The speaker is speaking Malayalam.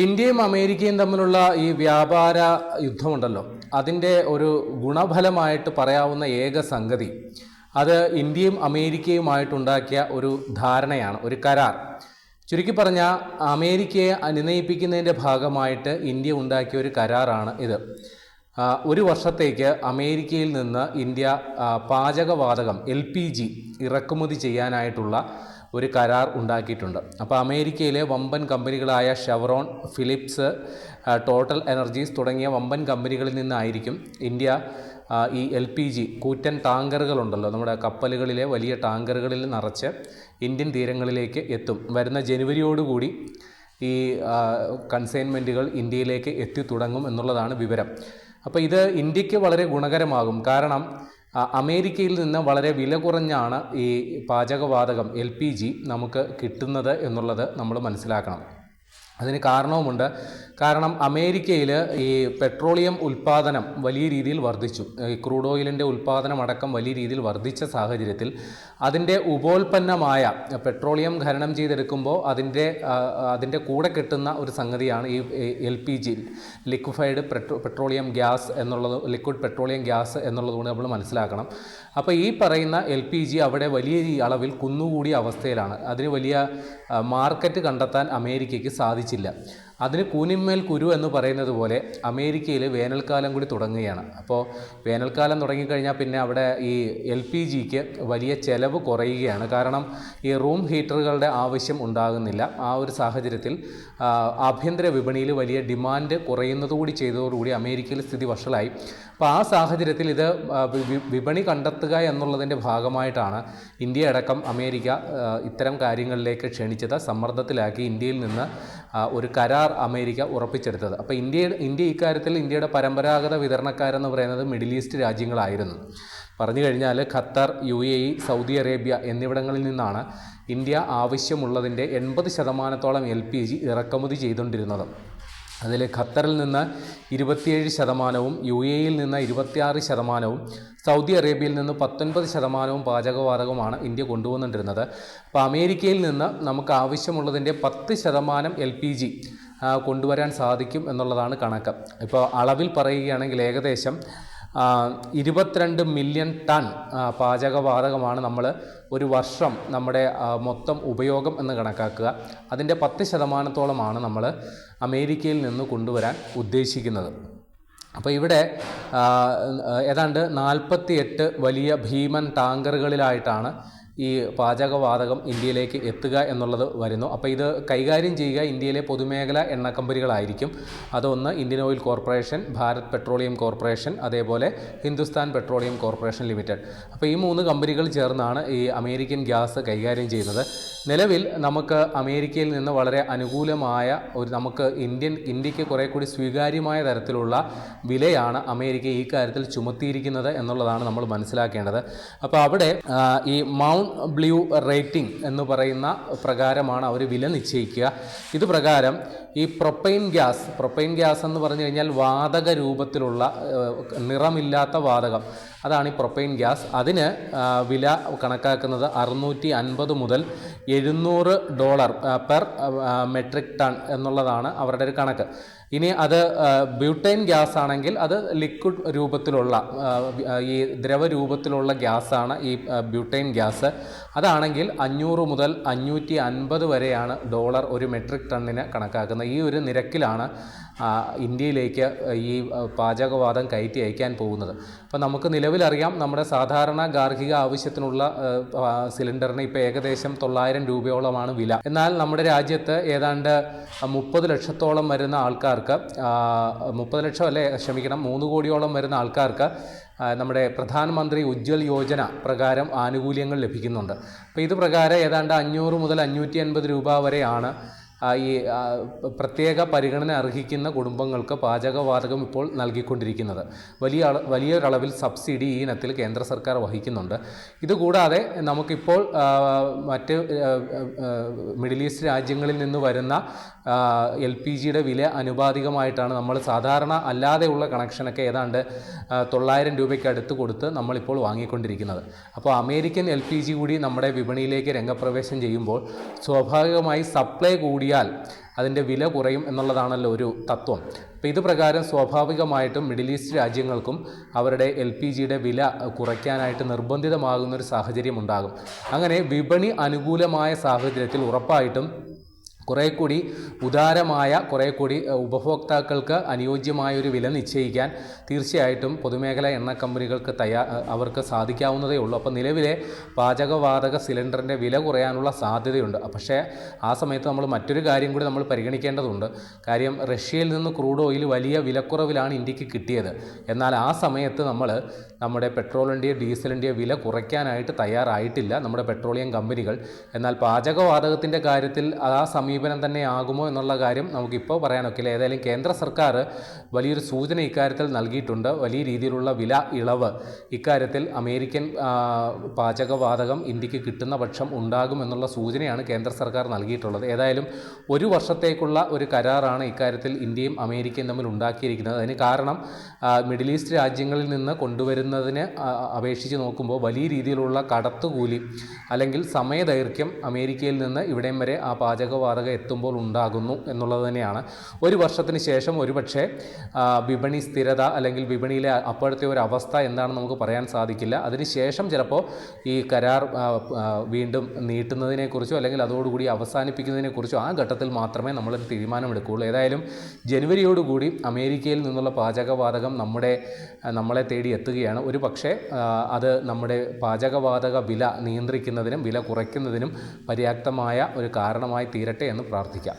ഇന്ത്യയും അമേരിക്കയും തമ്മിലുള്ള ഈ വ്യാപാര യുദ്ധമുണ്ടല്ലോ, അതിൻ്റെ ഒരു ഗുണഫലമായിട്ട് പറയാവുന്ന ഏക സംഗതി അത് ഇന്ത്യയും അമേരിക്കയുമായിട്ടുണ്ടാക്കിയ ഒരു ധാരണയാണ്, ഒരു കരാർ. ചുരുക്കി പറഞ്ഞാൽ അമേരിക്കയെ അനുനയിപ്പിക്കുന്നതിൻ്റെ ഭാഗമായിട്ട് ഇന്ത്യ ഉണ്ടാക്കിയ ഒരു കരാറാണ് ഇത്. ഒരു വർഷത്തേക്ക് അമേരിക്കയിൽ നിന്ന് ഇന്ത്യ പാചകവാതകം LPG ഇറക്കുമതി ചെയ്യാനായിട്ടുള്ള ഒരു കരാർ ഉണ്ടാക്കിയിട്ടുണ്ട്. അപ്പോൾ അമേരിക്കയിലെ വമ്പൻ കമ്പനികളായ ഷെവറോൺ, ഫിലിപ്സ്, ടോട്ടൽ എനർജീസ് തുടങ്ങിയ വമ്പൻ കമ്പനികളിൽ നിന്നായിരിക്കും ഇന്ത്യ ഈ LPG കൂറ്റൻ ടാങ്കറുകളുണ്ടല്ലോ, നമ്മുടെ കപ്പലുകളിലെ വലിയ ടാങ്കറുകളിൽ നിറച്ച് ഇന്ത്യൻ തീരങ്ങളിലേക്ക് എത്തും. വരുന്ന ജനുവരിയോടുകൂടി ഈ കൺസൈൻമെൻറ്റുകൾ ഇന്ത്യയിലേക്ക് എത്തി തുടങ്ങും എന്നുള്ളതാണ് വിവരം. അപ്പോൾ ഇത് ഇന്ത്യക്ക് വളരെ ഗുണകരമാകും. കാരണം അമേരിക്കയിൽ നിന്ന് വളരെ വില കുറഞ്ഞാണ് ഈ പാചകവാതകം LPG നമുക്ക് കിട്ടുന്നത് എന്നുള്ളത് നമ്മൾ മനസ്സിലാക്കണം. അതിന് കാരണവുമുണ്ട്. കാരണം അമേരിക്കയിൽ ഈ പെട്രോളിയം ഉൽപ്പാദനം വലിയ രീതിയിൽ വർദ്ധിച്ചു. ഈ ക്രൂഡ് ഓയിലിൻ്റെ ഉൽപ്പാദനം അടക്കം വലിയ രീതിയിൽ വർദ്ധിച്ച സാഹചര്യത്തിൽ അതിൻ്റെ ഉപോൽപ്പന്നമായ പെട്രോളിയം ഖനനം ചെയ്തെടുക്കുമ്പോൾ അതിൻ്റെ കൂടെ കിട്ടുന്ന ഒരു സംഗതിയാണ് ഈ LPG, ലിക്വിഫൈഡ് പെട്രോളിയം ഗ്യാസ് എന്നുള്ളത്, ലിക്വിഡ് പെട്രോളിയം ഗ്യാസ് എന്നുള്ളതുകൊണ്ട് നമ്മൾ മനസ്സിലാക്കണം. അപ്പോൾ ഈ പറയുന്ന LPG അവിടെ വലിയ അളവിൽ കുന്നുകൂടിയ അവസ്ഥയിലാണ്. അതിന് വലിയ മാർക്കറ്റ് കണ്ടെത്താൻ അമേരിക്കയ്ക്ക് സാധിച്ചില്ല. അതിന് കൂനിന്മേൽ കുരു എന്ന് പറയുന്നത് പോലെ അമേരിക്കയിൽ വേനൽക്കാലം കൂടി തുടങ്ങുകയാണ്. അപ്പോൾ വേനൽക്കാലം തുടങ്ങിക്കഴിഞ്ഞാൽ പിന്നെ അവിടെ ഈ LPGക്ക് വലിയ ചെലവ് കുറയുകയാണ്. കാരണം ഈ റൂം ഹീറ്ററുകളുടെ ആവശ്യം ഉണ്ടാകുന്നില്ല. ആ ഒരു സാഹചര്യത്തിൽ ആഭ്യന്തര വിപണിയിൽ വലിയ ഡിമാൻഡ് കുറയുന്നതുകൂടി ചെയ്തതോടുകൂടി അമേരിക്കയിൽ സ്ഥിതി വഷളായി. അപ്പോൾ ആ സാഹചര്യത്തിൽ ഇത് വിപണി കണ്ടെത്തുക എന്നുള്ളതിൻ്റെ ഭാഗമായിട്ടാണ് ഇന്ത്യ അടക്കം അമേരിക്ക ഇത്തരം കാര്യങ്ങളിലേക്ക് ക്ഷണിച്ചത്. സമ്മർദ്ദത്തിലാക്കി ഇന്ത്യയിൽ നിന്ന് ഒരു കരാർ അമേരിക്ക ഉറപ്പിച്ചെടുത്തത്. അപ്പോൾ ഇന്ത്യ ഇക്കാര്യത്തിൽ ഇന്ത്യയുടെ പരമ്പരാഗത വിതരണക്കാരെന്ന് പറയുന്നത് മിഡിൽ ഈസ്റ്റ് രാജ്യങ്ങളായിരുന്നു. പറഞ്ഞു കഴിഞ്ഞാൽ ഖത്തർ, UAE, സൗദി അറേബ്യ എന്നിവിടങ്ങളിൽ നിന്നാണ് ഇന്ത്യ ആവശ്യമുള്ളതിൻ്റെ 80% LPG ഇറക്കുമതി ചെയ്തുകൊണ്ടിരുന്നത്. അതിൽ ഖത്തറിൽ നിന്ന് 27%, UAEയിൽ നിന്ന് 26%, സൗദി അറേബ്യയിൽ നിന്ന് 19% പാചകവാതകമാണ് ഇന്ത്യ കൊണ്ടുവന്നിട്ടിരുന്നത്. അപ്പോൾ അമേരിക്കയിൽ നിന്ന് നമുക്ക് ആവശ്യമുള്ളതിൻ്റെ 10% LPG കൊണ്ടുവരാൻ സാധിക്കും എന്നുള്ളതാണ് കണക്ക്. ഇപ്പോൾ അളവിൽ പറയുകയാണെങ്കിൽ ഏകദേശം 22 മില്യൺ ടൺ പാചകവാതകമാണ് നമ്മൾ ഒരു വർഷം നമ്മുടെ മൊത്തം ഉപയോഗം എന്ന് കണക്കാക്കുക. അതിൻ്റെ 10%-ഓളമാണ് നമ്മൾ അമേരിക്കയിൽ നിന്ന് കൊണ്ടുവരാൻ ഉദ്ദേശിക്കുന്നത്. അപ്പോൾ ഇവിടെ ഏതാണ്ട് 48 വലിയ ഭീമൻ ടാങ്കറുകളിലായിട്ടാണ് ഈ പാചകവാതകം ഇന്ത്യയിലേക്ക് എത്തുക എന്നുള്ളത് വരുന്നു. അപ്പോൾ ഇത് കൈകാര്യം ചെയ്യുക ഇന്ത്യയിലെ പൊതുമേഖല എണ്ണ കമ്പനികളായിരിക്കും. അതൊന്ന് Indian oil corporation, Bharat petroleum corporation, അതേപോലെ ഹിന്ദുസ്ഥാൻ പെട്രോളിയം കോർപ്പറേഷൻ ലിമിറ്റഡ്. അപ്പോൾ ഈ 3 കമ്പനികൾ ചേർന്നാണ് ഈ അമേരിക്കൻ ഗ്യാസ് കൈകാര്യം ചെയ്യുന്നത്. നിലവിൽ നമുക്ക് അമേരിക്കയിൽ നിന്ന് വളരെ അനുകൂലമായ നമുക്ക് ഇന്ത്യക്ക് കുറേ കൂടി സ്വീകാര്യമായ തരത്തിലുള്ള വിലയാണ് അമേരിക്ക ഈ കാര്യത്തിൽ ചുമത്തിയിരിക്കുന്നത് എന്നുള്ളതാണ് നമ്മൾ മനസ്സിലാക്കേണ്ടത്. അപ്പോൾ അവിടെ ഈ മൗണ്ട് ബ്ലൂ റേറ്റിംഗ് എന്ന് പറയുന്ന പ്രകാരമാണ് അവർ വില നിശ്ചയിക്കുക. ഇത് പ്രകാരം ഈ പ്രൊപ്പൈൻ ഗ്യാസ് എന്ന് പറഞ്ഞു കഴിഞ്ഞാൽ വാതക രൂപത്തിലുള്ള നിറമില്ലാത്ത വാതകം, അതാണ് ഈ പ്രൊപ്പൈൻ ഗ്യാസ്. അതിന് വില കണക്കാക്കുന്നത് $650 മുതൽ $700 പെർ മെട്രിക് ടൺ എന്നുള്ളതാണ് അവരുടെ ഒരു കണക്ക്. ഇനി അത് ബ്യൂട്ടൈൻ ഗ്യാസ് ആണെങ്കിൽ അത് ലിക്വിഡ് രൂപത്തിലുള്ള ഈ ദ്രവരൂപത്തിലുള്ള ഗ്യാസാണ് ഈ ബ്യൂട്ടൈൻ ഗ്യാസ്. അതാണെങ്കിൽ $500 മുതൽ $550 വരെയാണ് ഒരു മെട്രിക് ടണ്ണിന് കണക്കാക്കുന്നത്. ഈ ഒരു നിരക്കിലാണ് ഇന്ത്യയിലേക്ക് ഈ പാചകവാതകം കയറ്റി അയക്കാൻ പോകുന്നത്. അപ്പോൾ നമുക്ക് നിലവിലറിയാം നമ്മുടെ സാധാരണ ഗാർഹിക ആവശ്യത്തിനുള്ള സിലിണ്ടറിന് ഇപ്പോൾ ഏകദേശം 900 രൂപയോളമാണ് വില. എന്നാൽ നമ്മുടെ രാജ്യത്ത് ഏതാണ്ട് 30 ലക്ഷത്തോളം വരുന്ന ആൾക്കാർക്ക് 3 കോടിയോളം വരുന്ന ആൾക്കാർക്ക് നമ്മുടെ പ്രധാനമന്ത്രി ഉജ്ജ്വൽ യോജന പ്രകാരം ആനുകൂല്യങ്ങൾ ലഭിക്കുന്നുണ്ട്. അപ്പോൾ ഇത് പ്രകാരം ഏതാണ്ട് 500 മുതൽ 550 രൂപ വരെയാണ് ഈ പ്രത്യേക പരിഗണന അർഹിക്കുന്ന കുടുംബങ്ങൾക്ക് പാചകവാതകം ഇപ്പോൾ നൽകിക്കൊണ്ടിരിക്കുന്നത്. വലിയൊരളവിൽ സബ്സിഡി ഈ ഇനത്തിൽ കേന്ദ്ര സർക്കാർ വഹിക്കുന്നുണ്ട്. ഇതുകൂടാതെ നമുക്കിപ്പോൾ മറ്റ് മിഡിൽ ഈസ്റ്റ് രാജ്യങ്ങളിൽ നിന്ന് വരുന്ന LPGയുടെ വില അനുപാതികമായിട്ടാണ് നമ്മൾ സാധാരണ അല്ലാതെയുള്ള കണക്ഷനൊക്കെ ഏതാണ്ട് 900 രൂപയ്ക്ക് അടുത്ത് കൊടുത്ത് നമ്മളിപ്പോൾ വാങ്ങിക്കൊണ്ടിരിക്കുന്നത്. അപ്പോൾ അമേരിക്കൻ LPG കൂടി നമ്മുടെ വിപണിയിലേക്ക് രംഗപ്രവേശം ചെയ്യുമ്പോൾ സ്വാഭാവികമായി സപ്ലൈ കൂടിയാൽ അതിൻ്റെ വില കുറയും എന്നുള്ളതാണല്ലോ ഒരു തത്വം. അപ്പോൾ ഇത് പ്രകാരം സ്വാഭാവികമായിട്ടും മിഡിൽ ഈസ്റ്റ് രാജ്യങ്ങൾക്കും അവരുടെ LPGയുടെ വില കുറയ്ക്കാനായിട്ട് നിർബന്ധിതമാകുന്നൊരു സാഹചര്യം ഉണ്ടാകും. അങ്ങനെ വിപണി അനുകൂലമായ സാഹചര്യത്തിൽ ഉറപ്പായിട്ടും കുറേ കൂടി ഉദാരമായ, കുറേ കൂടി ഉപഭോക്താക്കൾക്ക് അനുയോജ്യമായൊരു വില നിശ്ചയിക്കാൻ തീർച്ചയായിട്ടും പൊതുമേഖലാ എണ്ണ കമ്പനികൾക്ക് അവർക്ക് സാധിക്കാവുന്നതേ ഉള്ളൂ. അപ്പോൾ നിലവിലെ പാചകവാതക സിലിണ്ടറിൻ്റെ വില കുറയാനുള്ള സാധ്യതയുണ്ട്. പക്ഷേ ആ സമയത്ത് നമ്മൾ മറ്റൊരു കാര്യം കൂടി നമ്മൾ പരിഗണിക്കേണ്ടതുണ്ട്. കാര്യം റഷ്യയിൽ നിന്ന് ക്രൂഡ് ഓയിൽ വലിയ വിലക്കുറവിലാണ് ഇന്ത്യക്ക് കിട്ടിയത്. എന്നാൽ ആ സമയത്ത് നമ്മുടെ പെട്രോളിൻ്റെയോ ഡീസലിൻ്റെയോ വില കുറയ്ക്കാനായിട്ട് തയ്യാറായിട്ടില്ല നമ്മുടെ പെട്രോളിയം കമ്പനികൾ. എന്നാൽ പാചകവാതകത്തിൻ്റെ കാര്യത്തിൽ ആ സമീപനം തന്നെ ആകുമോ എന്നുള്ള കാര്യം നമുക്കിപ്പോൾ പറയാനൊക്കില്ല. ഏതായാലും കേന്ദ്ര സർക്കാർ വലിയൊരു സൂചന ഇക്കാര്യത്തിൽ നൽകിയിട്ടുണ്ട്. വലിയ രീതിയിലുള്ള വില ഇളവ് ഇക്കാര്യത്തിൽ അമേരിക്കൻ പാചകവാതകം ഇന്ത്യക്ക് കിട്ടുന്ന പക്ഷം ഉണ്ടാകുമെന്നുള്ള സൂചനയാണ് കേന്ദ്ര സർക്കാർ നൽകിയിട്ടുള്ളത്. ഏതായാലും 1 വർഷത്തേക്കുള്ള ഒരു കരാറാണ് ഇക്കാര്യത്തിൽ ഇന്ത്യയും അമേരിക്കയും തമ്മിൽ ഉണ്ടാക്കിയിരിക്കുന്നത്. അതിന് കാരണം മിഡിൽ ഈസ്റ്റ് രാജ്യങ്ങളിൽ നിന്ന് കൊണ്ടുവരുന്നതിന് അപേക്ഷിച്ച് നോക്കുമ്പോൾ വലിയ രീതിയിലുള്ള കടത്തുകൂലി അല്ലെങ്കിൽ സമയദൈർഘ്യം അമേരിക്കയിൽ നിന്ന് ഇവിടം വരെ ആ പാചകവാതകം എത്തുമ്പോൾ ഉണ്ടാകുന്നു എന്നുള്ളത് തന്നെയാണ്. 1 വർഷത്തിന് ശേഷം ഒരുപക്ഷെ വിപണി സ്ഥിരത അല്ലെങ്കിൽ വിപണിയിലെ അപ്പോഴത്തെ ഒരു അവസ്ഥ എന്താണെന്ന് നമുക്ക് പറയാൻ സാധിക്കില്ല. അതിനുശേഷം ചിലപ്പോൾ ഈ കരാർ വീണ്ടും നീട്ടുന്നതിനെക്കുറിച്ചോ അല്ലെങ്കിൽ അതോടുകൂടി അവസാനിപ്പിക്കുന്നതിനെക്കുറിച്ചോ ആ ഘട്ടത്തിൽ മാത്രമേ നമ്മളൊരു തീരുമാനമെടുക്കുകയുള്ളൂ. ഏതായാലും ജനുവരിയോടുകൂടി അമേരിക്കയിൽ നിന്നുള്ള പാചകവാതകം നമ്മളെ തേടി എത്തുകയാണ്. ഒരു പക്ഷേ അത് നമ്മുടെ പാചകവാതക വില നിയന്ത്രിക്കുന്നതിനും വില കുറയ്ക്കുന്നതിനും പര്യാപ്തമായ ഒരു കാരണമായി തീരട്ടെ എന്ന് പ്രാർത്ഥിക്കാം.